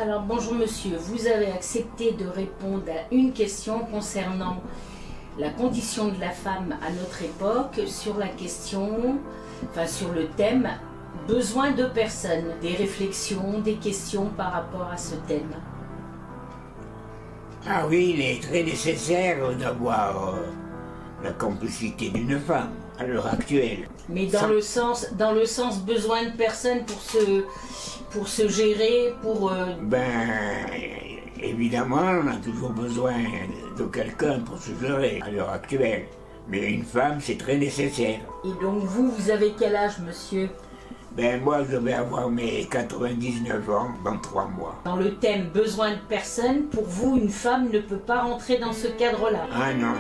Alors bonjour monsieur, vous avez accepté de répondre à une question concernant la condition de la femme à notre époque sur la question, sur le thème besoin de personnes, des réflexions, des questions par rapport à ce thème. Ah oui, il est très nécessaire d'avoir la complicité d'une femme à l'heure actuelle. Mais dans le sens besoin de personnes pour se gérer, pour... Évidemment, on a toujours besoin de quelqu'un pour se gérer à l'heure actuelle. Mais une femme, c'est très nécessaire. Et donc vous avez quel âge, monsieur ? Moi, je vais avoir mes 99 ans dans 3 mois. Dans le thème besoin de personnes, pour vous, une femme ne peut pas rentrer dans ce cadre-là. Ah non.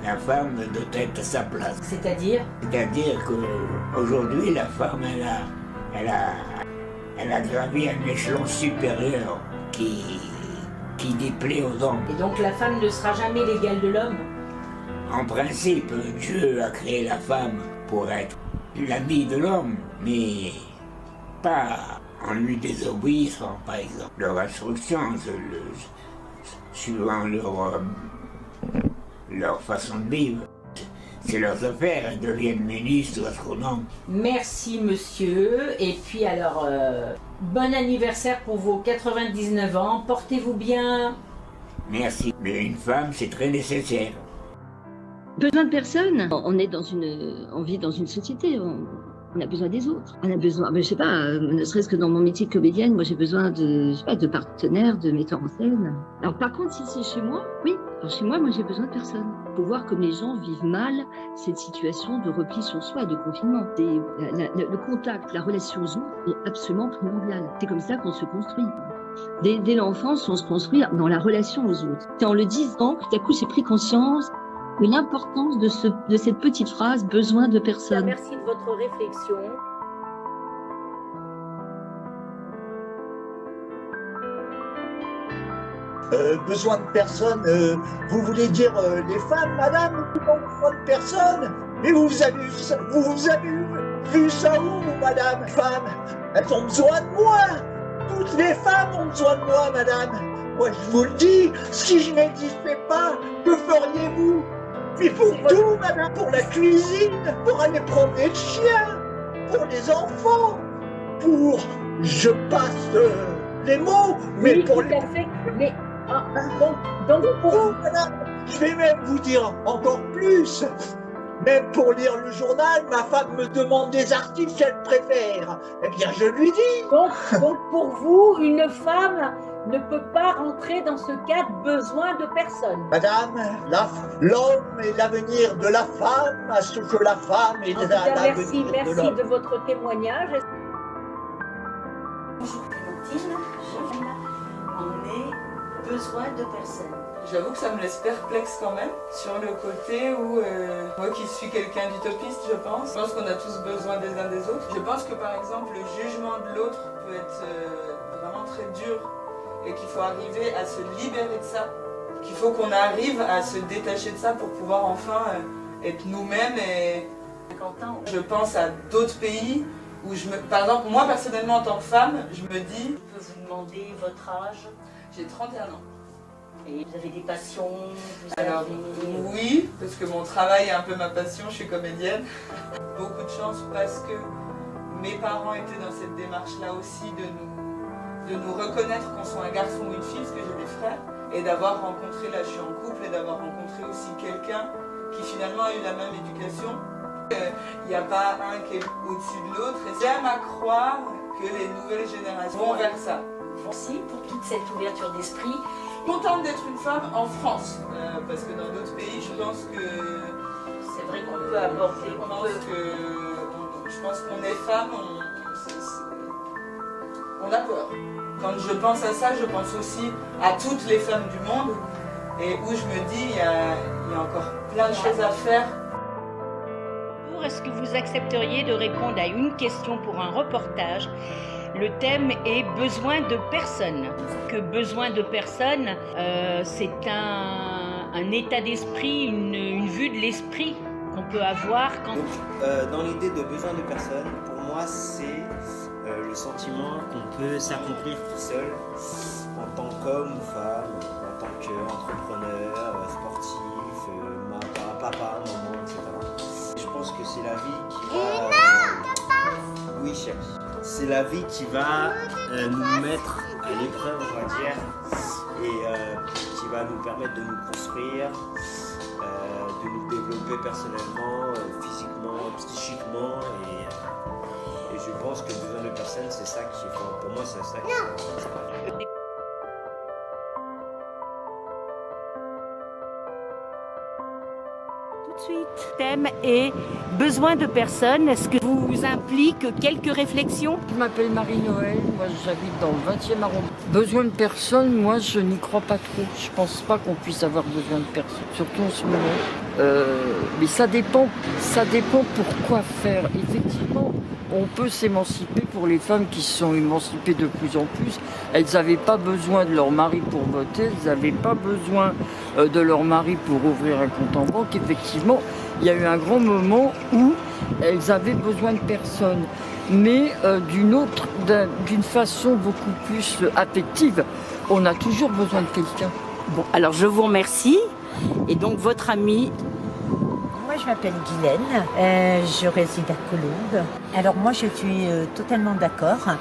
La femme doit être à sa place. C'est-à-dire ? C'est-à-dire qu'aujourd'hui, la femme, elle a gravi un échelon supérieur qui déplaît aux hommes. Et donc la femme ne sera jamais l'égale de l'homme ? En principe, Dieu a créé la femme pour être l'amie de l'homme, mais pas en lui désobéissant, par exemple. Leurs instructions, suivant leur façon de vivre. C'est leurs affaires, elles deviennent ministres ou astronomes. Merci monsieur, et puis alors, bon anniversaire pour vos 99 ans, portez-vous bien. Merci, mais une femme c'est très nécessaire. Besoin de personne. On vit dans une société, on a besoin des autres. On a besoin, je sais pas, ne serait-ce que dans mon métier de comédienne, moi j'ai besoin de partenaires, de metteurs en scène. Alors par contre, si c'est chez moi, oui. Alors chez moi j'ai besoin de personne. Faut voir comme les gens vivent mal cette situation de repli sur soi, de confinement. Le contact, la relation aux autres est absolument primordial. C'est comme ça qu'on se construit. Dès l'enfance, on se construit dans la relation aux autres. C'est en le disant que tout à coup j'ai pris conscience de l'importance de cette petite phrase « besoin de personne ». Merci de votre réflexion. Besoin de personne, vous voulez dire les femmes, madame, ou besoin de personne? Mais vous avez vu ça où, madame? Femmes, elles ont besoin de moi. Toutes les femmes ont besoin de moi, madame. Moi, je vous le dis, si je n'existais pas, que feriez-vous? Puis pour tout, madame, pour la cuisine, pour aller promener le chien, pour les enfants, pour, je passe les mots, mais oui, pour tout les... à fait. Mais, donc pour vous, madame, je vais même vous dire encore plus. Même pour lire le journal, ma femme me demande des articles qu'elle préfère. Eh bien, je lui dis. Donc pour vous, une femme ne peut pas rentrer dans ce cadre besoin de personne. Madame, l'homme est l'avenir de la femme, à ce que la femme est l'avenir de l'homme. Merci de votre témoignage. Bonjour Clémentine, on est besoin de personne. J'avoue que ça me laisse perplexe quand même, sur le côté où, moi qui suis quelqu'un d'utopiste, je pense qu'on a tous besoin des uns des autres. Je pense que par exemple le jugement de l'autre peut être vraiment très dur et qu'il faut arriver à se libérer de ça, qu'il faut qu'on arrive à se détacher de ça pour pouvoir enfin être nous-mêmes. Et je pense à d'autres pays où par exemple moi personnellement en tant que femme, je me dis... Je peux vous demander votre âge? J'ai 31 ans. Et vous avez des passions? Alors oui, parce que mon travail est un peu ma passion, je suis comédienne. Beaucoup de chance parce que mes parents étaient dans cette démarche-là aussi de nous reconnaître qu'on soit un garçon ou une fille, parce que j'ai des frères, et d'avoir rencontré, là je suis en couple, et d'avoir rencontré aussi quelqu'un qui finalement a eu la même éducation. Il n'y a pas un qui est au-dessus de l'autre, et j'aime à croire que les nouvelles générations vont vers ça. Merci pour toute cette ouverture d'esprit. Contente d'être une femme en France, parce que dans d'autres pays, je pense que... C'est vrai qu'on peut aborder... Je pense qu'on est femme, on a peur. Quand je pense à ça, je pense aussi à toutes les femmes du monde, et où je me dis, il y a encore plein de choses à faire. Est-ce que vous accepteriez de répondre à une question pour un reportage ? Le thème est besoin de personne. Que besoin de personne, c'est un état d'esprit, une vue de l'esprit qu'on peut avoir quand... Donc, dans l'idée de besoin de personne, pour moi, c'est le sentiment qu'on peut s'accomplir tout seul en tant qu'homme ou femme, en tant qu'entrepreneur, sportif, papa, maman, etc. Je pense que c'est la vie qui va... Oui, chérie. C'est la vie qui va nous mettre à l'épreuve, on va dire, et qui va nous permettre de nous construire, de nous développer personnellement, physiquement, psychiquement, et je pense que besoin de personne, c'est ça qui est fort. Pour moi, c'est ça qui est fort. Suite. Thème est besoin de personne. Est-ce que vous implique quelques réflexions? Je m'appelle Marie-Noël, moi j'habite dans le 20e arrondissement. Besoin de personne, moi je n'y crois pas trop. Je pense pas qu'on puisse avoir besoin de personne, surtout en ce moment. Mais ça dépend pourquoi faire. Effectivement, on peut s'émanciper pour les femmes qui se sont émancipées de plus en plus. Elles n'avaient pas besoin de leur mari pour voter, elles n'avaient pas besoin de leur mari pour ouvrir un compte en banque. Effectivement, il y a eu un grand moment où elles avaient besoin de personne, mais d'une façon beaucoup plus affective. On a toujours besoin de quelqu'un. Bon, alors je vous remercie. Et donc votre amie? Moi je m'appelle Guylaine, je réside à Colombes. Alors moi je suis totalement d'accord.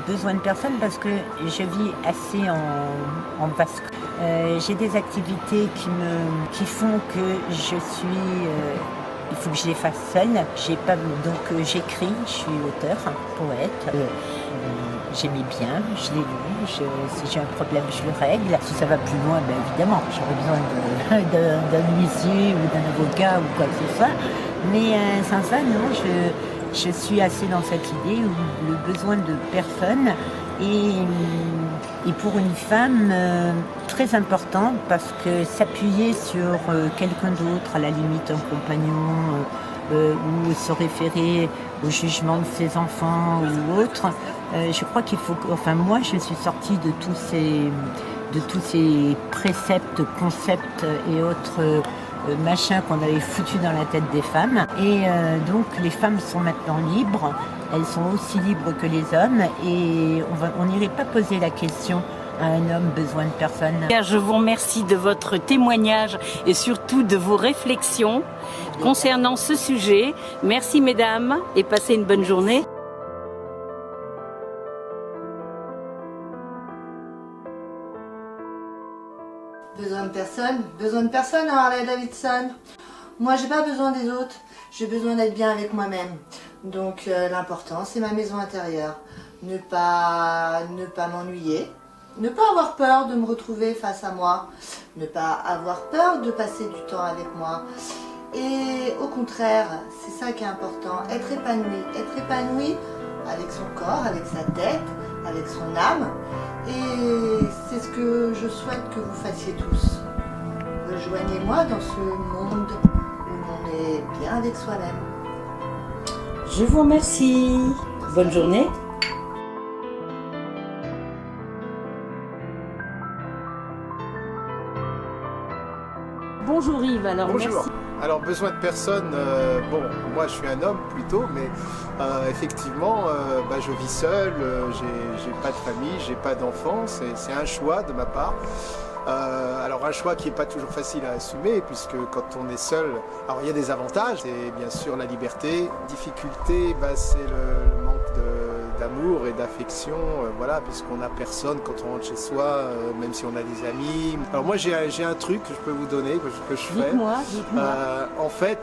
Besoin de personne parce que je vis assez en Basque. J'ai des activités qui font que je suis... il faut que je les fasse seule. Donc j'écris, je suis auteur, poète. J'aimais bien, je l'ai lu, si j'ai un problème je le règle. Si ça va plus loin, ben évidemment, j'aurais besoin d'un huissier ou d'un avocat ou quoi que ce soit. Mais sans ça, non, je suis assez dans cette idée où le besoin de personne est pour une femme très important parce que s'appuyer sur quelqu'un d'autre, à la limite un compagnon, ou se référer au jugement de ses enfants ou autre, je crois qu'il faut... Enfin, moi, je suis sortie de tous ces préceptes, concepts et autres machins qu'on avait foutus dans la tête des femmes. Et donc, les femmes sont maintenant libres. Elles sont aussi libres que les hommes. Et on n'irait pas poser la question à un homme besoin de personne. Je vous remercie de votre témoignage et surtout de vos réflexions concernant ce sujet. Merci mesdames et passez une bonne journée. Besoin de personne, Harley Davidson. Moi, j'ai pas besoin des autres, j'ai besoin d'être bien avec moi-même. Donc, l'important, c'est ma maison intérieure. Ne pas m'ennuyer, ne pas avoir peur de me retrouver face à moi, ne pas avoir peur de passer du temps avec moi. Et au contraire, c'est ça qui est important, être épanoui avec son corps, avec sa tête, avec son âme. Et c'est ce que je souhaite que vous fassiez tous. Rejoignez-moi dans ce monde où on est bien avec soi-même. Je vous remercie. Bonne journée. Bonjour Yves, alors bonjour. Merci. Alors besoin de personne, bon, moi je suis un homme plutôt, mais effectivement, je vis seul, j'ai pas de famille, j'ai pas d'enfants, c'est un choix de ma part. Alors un choix qui n'est pas toujours facile à assumer, puisque quand on est seul, alors il y a des avantages, c'est bien sûr la liberté. Difficulté, c'est le manque d'amour et d'affection, voilà, puisqu'on n'a personne quand on rentre chez soi, même si on a des amis. Alors moi j'ai un truc que je peux vous donner, que je fais. Dites-moi. En fait,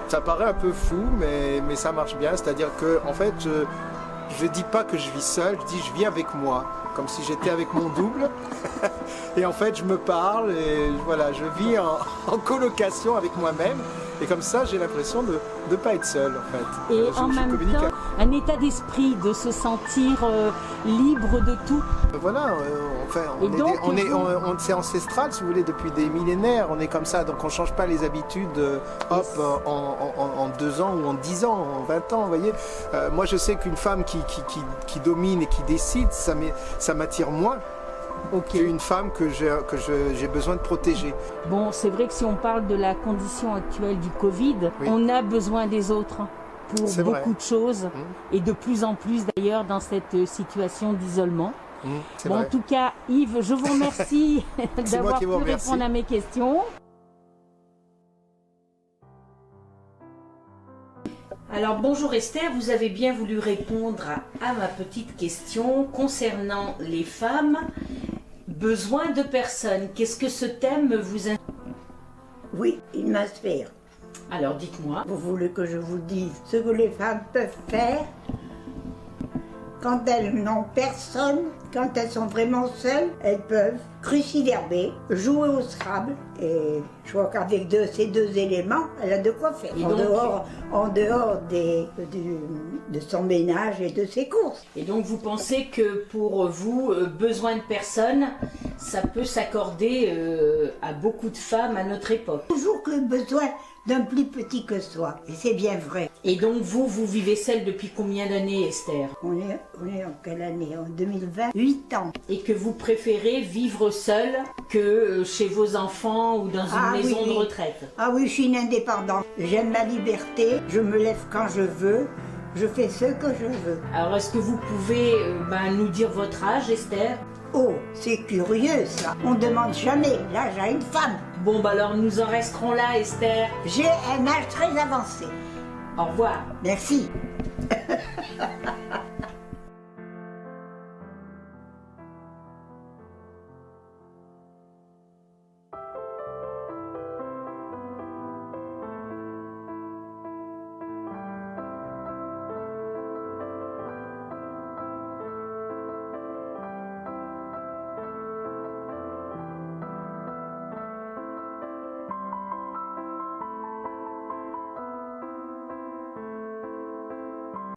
ça paraît un peu fou, mais ça marche bien, c'est-à-dire que en fait, je dis pas que je vis seul, je dis je vis avec moi, comme si j'étais avec mon double. Et en fait, je me parle et voilà, je vis en colocation avec moi-même. Et comme ça, j'ai l'impression de ne pas être seul, en fait. Et en même temps, un état d'esprit, de se sentir libre de tout. Voilà, c'est ancestral, si vous voulez, depuis des millénaires. On est comme ça, donc on ne change pas les habitudes, en 2 ans ou en 10 ans, en 20 ans, vous voyez. Moi, je sais qu'une femme qui domine et qui décide, ça m'attire moins. qu'une femme que j'ai besoin de protéger. Bon, c'est vrai que si on parle de la condition actuelle du Covid, on a besoin des autres pour beaucoup de choses, et de plus en plus d'ailleurs dans cette situation d'isolement. Bon, en tout cas, Yves, je vous remercie d'avoir pu répondre à mes questions. Alors bonjour Esther, vous avez bien voulu répondre à ma petite question concernant les femmes, besoin de personnes. Qu'est-ce que ce thème vous intéresse? Oui, il m'inspire. Alors dites-moi. Vous voulez que je vous dise ce que les femmes peuvent faire quand elles n'ont personne, quand elles sont vraiment seules? Elles peuvent cruciverber, jouer au Scrabble, et je crois qu'avec ces deux éléments, elle a de quoi faire. En dehors de son ménage et de ses courses. Et donc vous pensez que pour vous, besoin de personne, ça peut s'accorder à beaucoup de femmes à notre époque? Toujours que besoin d'un plus petit que soi, et c'est bien vrai. Et donc vous vivez seule depuis combien d'années, Esther? On est en quelle année? En 2020, 8 ans. Et que vous préférez vivre seule que chez vos enfants ou dans une maison de retraite? Ah oui, je suis une indépendante. J'aime ma liberté, je me lève quand je veux, je fais ce que je veux. Alors est-ce que vous pouvez nous dire votre âge, Esther? Oh, c'est curieux ça. On ne demande jamais l'âge à une femme. Bon, bah alors nous en resterons là, Esther. J'ai un âge très avancé. Au revoir. Merci.